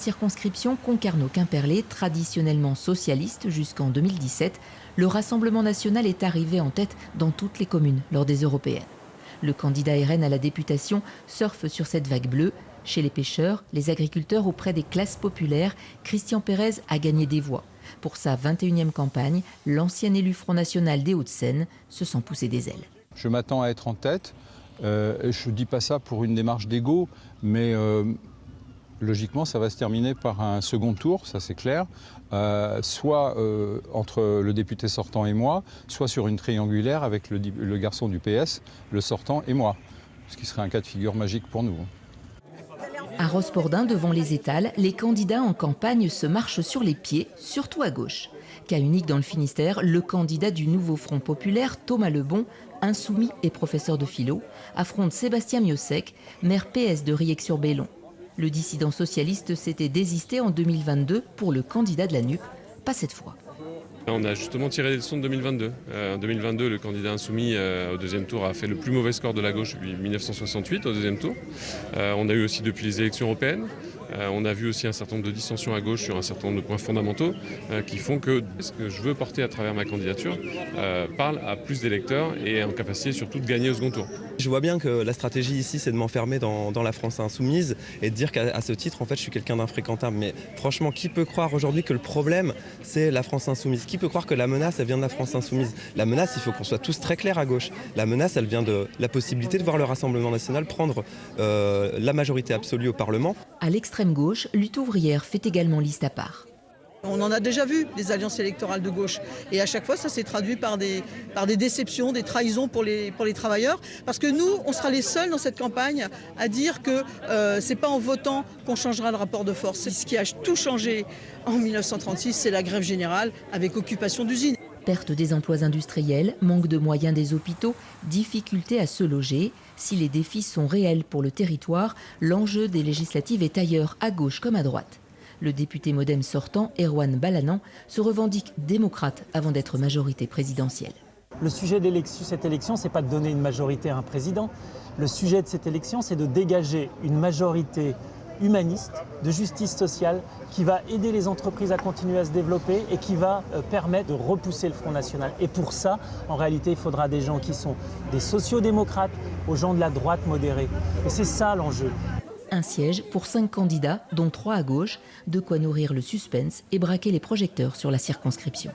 Circonscription Concarneau-Quimperlé, traditionnellement socialiste jusqu'en 2017, le Rassemblement national est arrivé en tête dans toutes les communes lors des européennes. Le candidat RN à la députation surfe sur cette vague bleue. Chez les pêcheurs, les agriculteurs, auprès des classes populaires, Christian Pérez a gagné des voix. Pour sa 21e campagne, l'ancien élu Front National des Hauts-de-Seine se sent pousser des ailes. Je m'attends à être en tête. Je ne dis pas ça pour une démarche d'égo, mais logiquement, ça va se terminer par un second tour, ça c'est clair, soit entre le député sortant et moi, soit sur une triangulaire avec le garçon du PS, le sortant et moi, ce qui serait un cas de figure magique pour nous. À Rospordin, devant les étals, les candidats en campagne se marchent sur les pieds, surtout à gauche. Cas unique dans le Finistère, le candidat du Nouveau Front Populaire, Thomas Lebon, insoumis et professeur de philo, affronte Sébastien Miossec, maire PS de Riec-sur-Bellon. Le dissident socialiste s'était désisté en 2022 pour le candidat de la NUP, pas cette fois. On a justement tiré les leçons de 2022. En 2022, le candidat insoumis au deuxième tour a fait le plus mauvais score de la gauche depuis 1968 au deuxième tour. On a eu aussi depuis les élections européennes. On a vu aussi un certain nombre de dissensions à gauche sur un certain nombre de points fondamentaux qui font que ce que je veux porter à travers ma candidature parle à plus d'électeurs et en capacité surtout de gagner au second tour. Je vois bien que la stratégie ici, c'est de m'enfermer dans la France insoumise et de dire qu'à ce titre, en fait, je suis quelqu'un d'infréquentable. Mais franchement, qui peut croire aujourd'hui que le problème, c'est la France insoumise? Qui peut croire que la menace, elle vient de la France insoumise? La menace, il faut qu'on soit tous très clairs à gauche. La menace, elle vient de la possibilité de voir le Rassemblement national prendre la majorité absolue au Parlement. À l'extrême gauche, Lutte ouvrière fait également liste à part. On en a déjà vu des alliances électorales de gauche et à chaque fois ça s'est traduit par des déceptions, des trahisons pour les travailleurs, parce que nous on sera les seuls dans cette campagne à dire que c'est pas en votant qu'on changera le rapport de force. Ce qui a tout changé en 1936, c'est la grève générale avec occupation d'usines. Perte des emplois industriels, manque de moyens des hôpitaux, difficulté à se loger. Si les défis sont réels pour le territoire, l'enjeu des législatives est ailleurs, à gauche comme à droite. Le député MoDem sortant, Erwan Balanan, se revendique démocrate avant d'être majorité présidentielle. Le sujet de cette élection, ce n'est pas de donner une majorité à un président. Le sujet de cette élection, c'est de dégager une majorité humaniste, de justice sociale, qui va aider les entreprises à continuer à se développer et qui va permettre de repousser le Front National. Et pour ça, en réalité, il faudra des gens qui sont des sociodémocrates aux gens de la droite modérée. Et c'est ça l'enjeu. Un siège pour 5 candidats, dont 3 à gauche, de quoi nourrir le suspense et braquer les projecteurs sur la circonscription.